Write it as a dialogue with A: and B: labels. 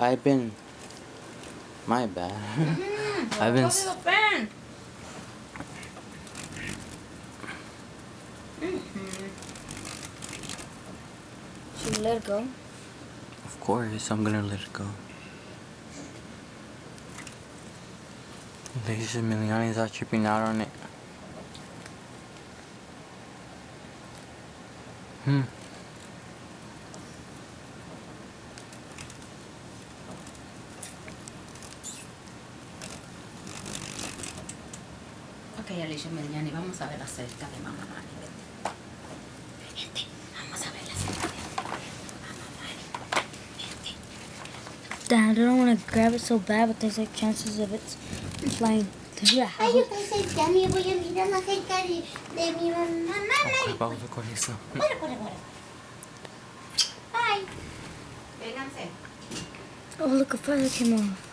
A: I've been. My bad. I've been.
B: Should we let it go?
A: Of course, I'm gonna let it go. Lisa Miliani's are tripping out on it.
C: Ok, Alicia Mediani, vamos a ver acerca de Mamá Mani. Vente, vamos a ver acerca de Mamá Mani.
B: Dad, I don't want to grab it so bad, but there's like chances of it flying through the
D: Ay,
B: house.
D: yo pensé que a mí voy a mirar acerca de mi mamá.
A: Okay, vamos con eso.
D: Corre. Bye.
C: Vénganse.
B: Oh, look, a feather came off.